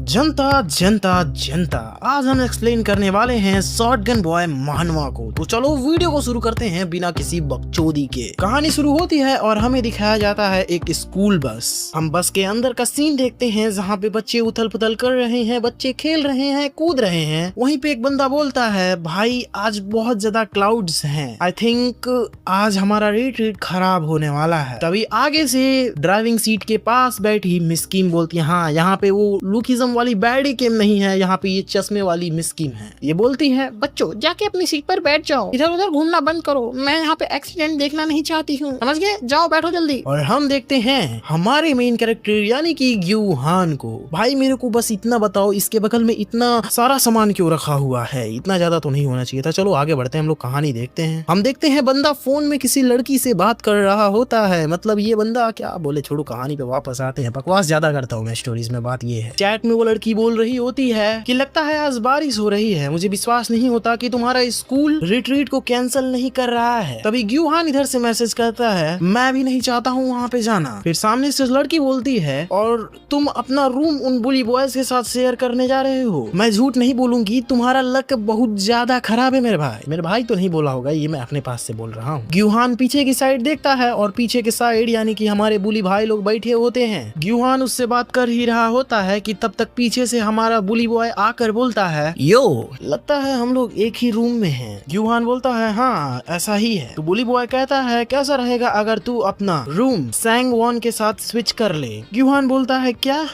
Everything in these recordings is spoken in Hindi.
जनता जनता जनता आज हम एक्सप्लेन करने वाले हैं शॉटगन बॉय महानवा को। तो चलो वीडियो को शुरू करते हैं बिना किसी बकचोदी के। कहानी शुरू होती है और हमें दिखाया जाता है एक स्कूल बस। हम बस के अंदर का सीन देखते हैं जहाँ पे बच्चे उथल पुथल कर रहे हैं, बच्चे खेल रहे हैं, कूद रहे हैं। वहीं पे एक बंदा बोलता है, भाई आज बहुत ज्यादा क्लाउड्स हैं, आई थिंक आज हमारा रिट्रीट खराब होने वाला है। तभी आगे से ड्राइविंग सीट के पास बैठी मिस किम बोलती है, हाँ यहाँ पे वो लुकिज्म वाली बैडी किम नहीं है, यहाँ पे ये चश्मे वाली मिस किम है। ये बोलती है, बच्चों जाके अपनी सीट पर बैठ जाओ, इधर उधर घूमना बंद करो, मैं यहाँ पे एक्सीडेंट देखना नहीं चाहती हूँ, समझ गए, जाओ बैठो जल्दी। और हम देखते हैं हमारे मेन कैरेक्टर यानी कि ग्यू हान को। भाई मेरे को बस इतना बताओ, इसके बगल में इतना सारा सामान क्यों रखा हुआ है? इतना ज्यादा तो नहीं होना चाहिए था। चलो आगे बढ़ते हैं, हम लोग कहानी देखते हैं। हम देखते हैं बंदा फोन में किसी लड़की से बात कर रहा होता है। मतलब ये बंदा क्या बोले, छोड़ो कहानी पे वापस आते हैं। बकवास ज्यादा करता हूँ मैं स्टोरीज में। बात ये है, चैट में वो लड़की बोल रही होती है कि लगता है आज बारिश हो रही है, मुझे विश्वास नहीं होता कि तुम्हारा स्कूल रिट्रीट को कैंसिल नहीं कर रहा है। तभी ग्यू हान इधर से मैसेज करता है, मैं भी नहीं चाहता हूँ वहाँ पे जाना। फिर सामने से लड़की बोलती है, और तुम अपना रूम उन बुली बॉयज के साथ शेयर करने जा रहे हो। मैं झूठ नहीं बोलूंगी, तुम्हारा लक बहुत ज्यादा खराब है मेरे भाई। मेरे भाई तो नहीं बोला होगा, ये मैं अपने पास से बोल रहा हूँ। ग्यू हान पीछे की साइड देखता है और पीछे के साइड यानी कि हमारे बुली भाई लोग बैठे होते हैं। ग्यू हान उससे बात कर ही रहा होता है कि तब तक पीछे से हमारा बुली बॉय आकर बोलता है, यो लगता है हम लोग एक ही रूम में हैं। ग्यू हान बोलता है, हाँ ऐसा ही है। तो बुली बॉय कहता है, कैसा रहेगा अगर तू अपना रूम सैंग वॉन के साथ स्विच कर ले। ग्यू हान बोलता है, क्या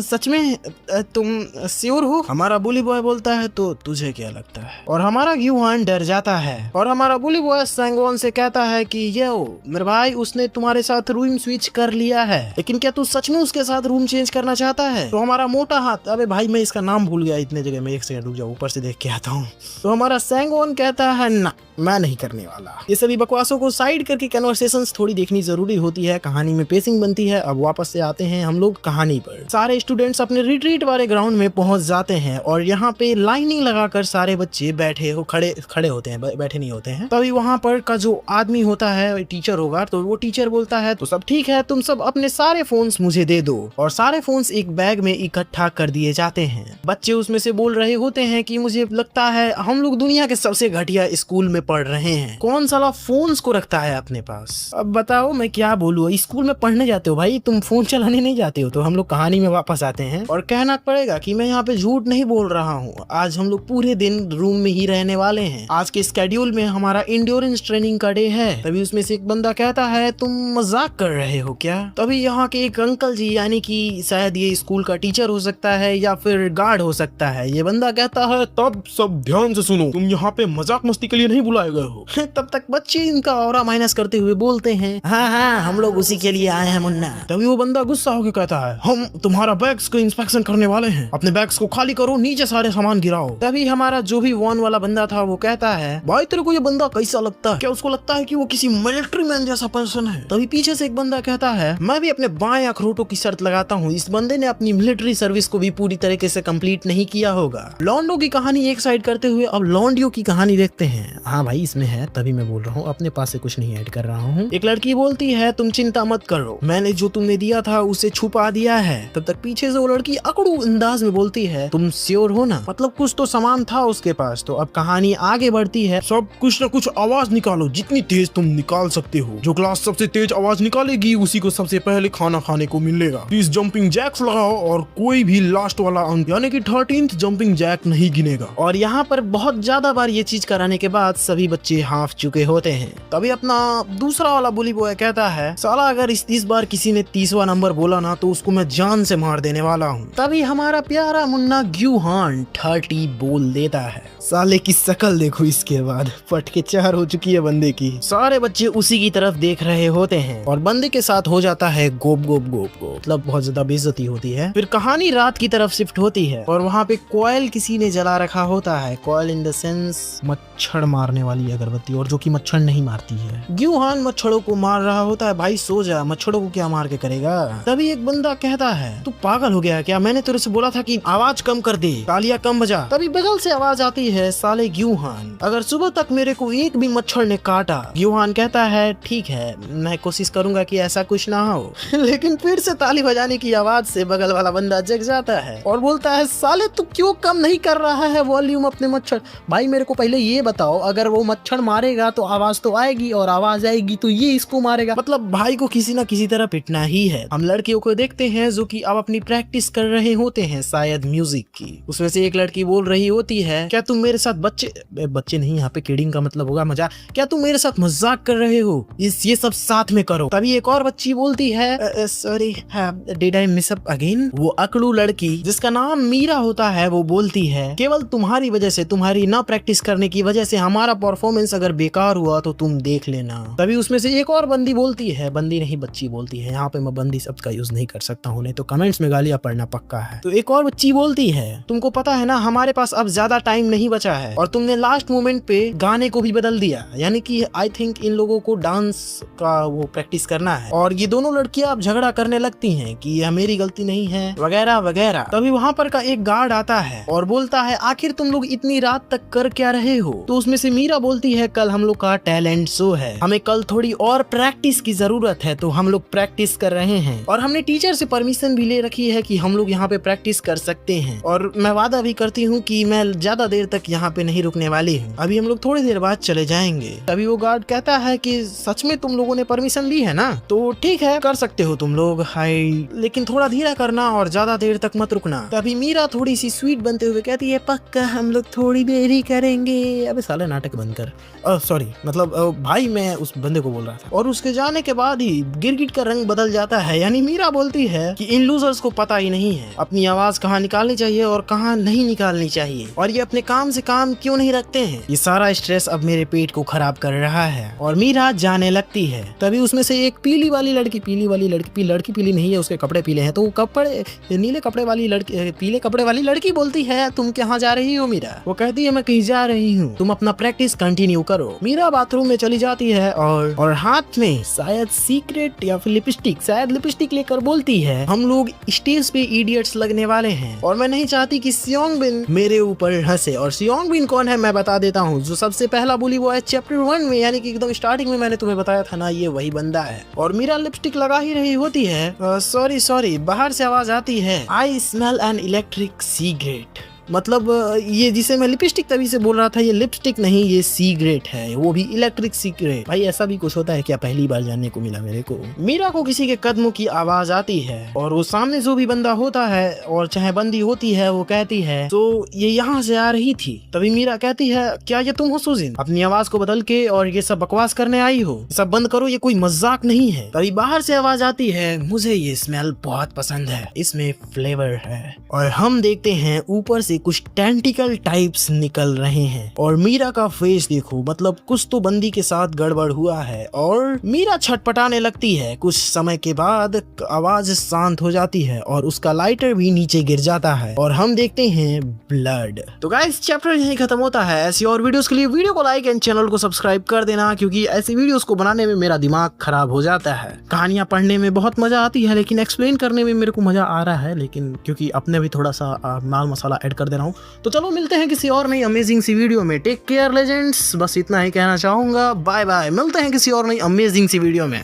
सच में तुम श्योर हो? हमारा बुली बॉय बोलता है, तो तुझे क्या लगता है? और हमारा ग्यू हान डर जाता है और हमारा बुली बॉय सैंग वॉन से कहता है कि यो मेरे भाई, उसने तुम्हारे साथ रूम स्विच कर लिया है, लेकिन क्या तू सच में उसके साथ रूम चेंज करना चाहता है? तो हमारा मोटा हाथ, अबे भाई मैं इसका नाम भूल गया इतने जगह में, एक सेकंड रुक जाओ, ऊपर से देख के आता हूँ। तो हमारा सैंग वॉन कहता है, ना मैं नहीं करने वाला। ये सभी बकवासों को साइड करके कन्वर्सेशंस थोड़ी देखनी जरूरी होती है, कहानी में पेसिंग बनती है। अब वापस से आते हैं हम लोग कहानी पर। सारे स्टूडेंट्स अपने रिट्रीट वाले ग्राउंड में पहुंच जाते हैं और यहाँ पे लाइनिंग लगाकर सारे बच्चे खड़े होते हैं, बैठे नहीं होते हैं। तभी वहाँ पर का जो आदमी होता है टीचर होगा, तो वो टीचर बोलता है, तो सब ठीक है, तुम सब अपने सारे फोन्स मुझे दे दो। और सारे फोन्स एक बैग में इकट्ठा कर दिए जाते हैं। बच्चे उसमें से बोल रहे होते हैं कि मुझे लगता है हम लोग दुनिया के सबसे घटिया स्कूल में पढ़ रहे हैं, कौन साला फोन्स को रखता है अपने पास। अब बताओ मैं क्या बोलूँ, स्कूल में पढ़ने जाते हो भाई, तुम फोन चलाने नहीं जाते हो। तो हम लोग कहानी में वापस आते हैं और कहना पड़ेगा कि मैं यहाँ पे झूठ नहीं बोल रहा हूँ। आज हम लोग पूरे दिन रूम में ही रहने वाले हैं। आज के स्केड्यूल में हमारा इंड्योरेंस ट्रेनिंग का डे है। तभी उसमें से एक बंदा कहता है, तुम मजाक कर रहे हो क्या? तभी यहाँ के एक अंकल जी यानी कि शायद ये स्कूल का टीचर हो सकता है या फिर गार्ड हो सकता है, ये बंदा कहता है, तब सब ध्यान से सुनो, तुम यहाँ पे मजाक मस्ती के लिए नहीं बुलाए गए हो। तब तक बच्चे इनका ऑरा माइनस करते हुए बोलते हैं, हाँ हाँ हम लोग उसी के लिए आए हैं मुन्ना। तभी वो बंदा गुस्सा होकर कहता है, हम तुम्हारा बैग्स को इंस्पेक्शन करने वाले हैं, अपने बैग्स को खाली करो, नीचे सारे सामान गिराओ। तभी हमारा जो भी वॉन वाला बंदा था वो कहता है, भाई तेरे को ये बंदा कैसा लगता है? क्या उसको लगता है कि वो किसी मिलिट्री मैन जैसा पर्सन है? तभी पीछे से एक बंदा कहता है, मैं भी अपने बाएं अखरोटों की शर्त लगाता हूँ, इस बंदे ने अपनी मिलिट्री सर्विस को भी पूरी तरीके से कंप्लीट नहीं किया होगा। लॉन्डो की कहानी एक साइड करते हुए अब लॉन्डियो की कहानी देखते हैं। हाँ भाई इसमें है, तभी मैं बोल रहा हूँ, अपने पास से कुछ नहीं ऐड कर रहा हूँ। एक लड़की बोलती है, तुम चिंता मत करो, मैंने जो तुमने दिया था उसे छुपा दिया है। तब तक पीछे से वो लड़की अकड़ू अंदाज में बोलती है, तुम श्योर हो ना? मतलब कुछ तो सामान था उसके पास। तो अब कहानी आगे बढ़ती है। सब कुछ न कुछ आवाज निकालो, जितनी तेज तुम निकाल सकते हो। जो क्लास सबसे तेज आवाज निकालेगी उसी को सबसे पहले खाना खाने को मिलेगा। प्लीज जंपिंग जैक्स लगाओ और कोई भी लास्ट वाला अंक यानी कि 13th जंपिंग जैक नहीं गिनेगा। और यहाँ पर बहुत ज्यादा बार ये चीज कराने के बाद सभी बच्चे हाफ चुके होते हैं। तभी अपना दूसरा वाला बुली बॉय कहता है, साला अगर इस बार किसी ने 30वां नंबर बोला ना तो उसको मैं जान से मार देने वाला हूँ। तभी हमारा प्यारा मुन्ना ग्यू हान 30 बोल देता है। साले की शकल देखो, इसके बाद फट के 4 हो चुकी है बंदे की। सारे बच्चे उसी की तरफ देख रहे होते हैं और बंदे के साथ हो जाता है गोप गोप गोप गोप, मतलब बहुत ज्यादा बेइज्जती होती है। फिर कहानी रात की तरफ शिफ्ट होती है और वहाँ पे कॉइल किसी ने जला रखा होता है। कॉइल इन द सेंस मच्छर मारने वाली अगरबत्ती, और जो कि मच्छर नहीं मारती है। ग्यूहान मच्छरों को मार रहा होता है। भाई सो जा, मच्छरों को क्या मार के करेगा। तभी एक बंदा कहता है तू पागल हो गया क्या, मैंने तेरे से बोला था कि आवाज कम कर दे, तालियां कम बजा। तभी बगल से आवाज आती है साले ग्यूहान, अगर सुबह तक मेरे को एक भी मच्छर ने काटा। ग्यूहान कहता है ठीक है, मैं कोशिश करूंगा कि ऐसा कुछ ना हो। लेकिन फिर से ताली बजाने की आवाज से बगल वाला बंदा जग जाता है और बोलता है साले तू क्यों कम नहीं कर रहा है वॉल्यूम अपने मच्छर। भाई मेरे को पहले ये बताओ, अगर वो मच्छर मारेगा तो आवाज तो आएगी, और आवाज आएगी तो ये इसको मारेगा। मतलब भाई को किसी ना किसी तरह पिटना ही है। हम लड़कियों को देखते हैं जो कि अब अपनी प्रैक्टिस कर रहे होते हैं शायद म्यूजिक की। उसमें से एक लड़की बोल रही होती है क्या तुम मेरे साथ बच्चे नहीं, यहाँ पे किडिंग का मतलब होगा मजाक, क्या तुम मेरे साथ मजाक कर रहे हो, ये सब साथ में करो। तभी एक और बच्ची बोलती है sorry did I mess up again. वो अकड़ू लड़की जिसका नाम मीरा होता है वो बोलती है केवल तुम्हारी वजह से, तुम्हारी ना प्रैक्टिस करने की वजह से हमारा परफॉर्मेंस अगर बेकार हुआ तो तुम देख लेना। तभी उसमें से एक और बंदी बोलती है, बंदी नहीं बच्ची बोलती है, यहाँ पे मैं बंदी शब्द का यूज नहीं कर सकता हूँ, नहीं तो कमेंट्स में गालियां पड़ना पक्का है। तो एक और बच्ची बोलती है तुमको पता है ना हमारे पास अब ज्यादा टाइम नहीं बचा है, और तुमने लास्ट मोमेंट पे गाने को भी बदल दिया, यानी कि आई थिंक इन लोगों को डांस का वो प्रैक्टिस करना है। और ये दोनों लड़कियां अब झगड़ा करने लगती हैं कि यह मेरी गलती नहीं है वगैरह वगैरह। तभी वहाँ पर का एक गार्ड आता है और बोलता है आखिर तुम लोग इतनी रात तक कर क्या रहे हो। तो उसमें से मीरा बोलती है कल हम लोग का टैलेंट शो है, हमें कल थोड़ी और प्रैक्टिस की जरूरत है, तो हम लोग प्रैक्टिस कर रहे हैं, और हमने टीचर से परमिशन भी ले रखी है कि हम लोग यहाँ पे प्रैक्टिस कर सकते हैं, और मैं वादा भी करती हूँ कि मैं ज्यादा देर तक यहाँ पे नहीं रुकने वाली हूँ, अभी हम लोग थोड़ी देर बाद चले जाएंगे। तभी वो गार्ड कहता है कि सच में तुम लोगों ने परमिशन ली है ना, तो ठीक है कर सकते हो तुम लोग, हाय लेकिन थोड़ा धीरे करना और ज्यादा देर तक मत रुकना। तभी मीरा थोड़ी सी स्वीट बनते हुए कहती है पक्का हम लोग थोड़ी देर ही करेंगे। अबे साले नाटक बंद कर, सॉरी मतलब भाई मैं उस बंदे को बोल रहा था। और उसके जाने के बाद ही गिरगिट का रंग बदल जाता है, यानी मीरा बोलती है कि इन लूजर्स को पता ही नहीं है अपनी आवाज कहाँ निकालनी चाहिए और कहाँ नहीं निकालनी चाहिए, और ये अपने काम से काम क्यों नहीं रखते हैं, ये सारा स्ट्रेस अब मेरे पेट को खराब कर रहा है। और मीरा जाने लगती है। तभी उसमें से एक पीली वाली लड़की पीली नहीं है, उसके कपड़े पीले हैं, तो कपड़े नीले कपड़े वाली लड़की, पीले कपड़े वाली लड़की बोलती है तुम कहाँ जा रही हो मीरा। वो कहती है मैं कहीं जा रही हूँ, तुम अपना प्रैक्टिस कंटिन्यू करो। मीरा बाथरूम में चली जाती है और हाथ में शायद सीक्रेट या फिर लिपस्टिक लेकर बोलती है हम लोग स्टेज पे इडियट्स लगने वाले हैं, और मैं नहीं चाहती कि सियोंगबिन मेरे ऊपर हंसे। और सियोंगबिन कौन है मैं बता देता हूँ, जो सबसे पहला बोली वो है चैप्टर 1 में, यानी कि एकदम स्टार्टिंग में मैंने तुम्हें बताया था ना, ये वही बंदा है। और मीरा लिपस्टिक लगा ही रही होती है, सॉरी बाहर से आवाज आती है I smell an electric cigarette. मतलब ये जिसे मैं लिपस्टिक तभी से बोल रहा था, ये लिपस्टिक नहीं ये सिगरेट है, वो भी इलेक्ट्रिक सिगरेट। भाई ऐसा भी कुछ होता है क्या, पहली बार जानने को मिला मेरे को। मीरा को किसी के कदमों की आवाज आती है, और वो सामने जो भी बंदा होता है और चाहे बंदी होती है वो कहती है तो ये यहाँ से आ रही थी। तभी मीरा कहती है क्या ये तुम हो सुजिन, अपनी आवाज को बदल के और ये सब बकवास करने आई हो, सब बंद करो, ये कोई मजाक नहीं है। तभी बाहर से आवाज आती है मुझे ये स्मेल बहुत पसंद है, इसमें फ्लेवर है। और हम देखते हैं ऊपर से कुछ टेंटिकल टाइप्स निकल रहे हैं, और मीरा का फेस देखो, मतलब कुछ तो बंदी के साथ गड़बड़ हुआ है। और मीरा छटपटाने लगती है। कुछ समय के बाद आवाज शांत हो जाती है और उसका लाइटर भी नीचे गिर जाता है, और हम देखते हैं ब्लड। तो गाइस चैप्टर यहीं खत्म होता है। ऐसी और वीडियोस के लिए वीडियो को लाइक एंड चैनल को सब्सक्राइब कर देना, क्योंकि ऐसी वीडियोस को बनाने में मेरा दिमाग खराब हो जाता है। कहानियां पढ़ने में बहुत मजा आती है, लेकिन एक्सप्लेन करने में मेरे को मजा आ रहा है, लेकिन क्योंकि अपने भी थोड़ा सा माल मसाला ऐड कर दे रहा हूँ। तो चलो मिलते हैं किसी और नई अमेजिंग सी वीडियो में। टेक केयर लेजेंड्स, बस इतना ही कहना चाहूंगा। बाय बाय, मिलते हैं किसी और नई अमेजिंग सी वीडियो में।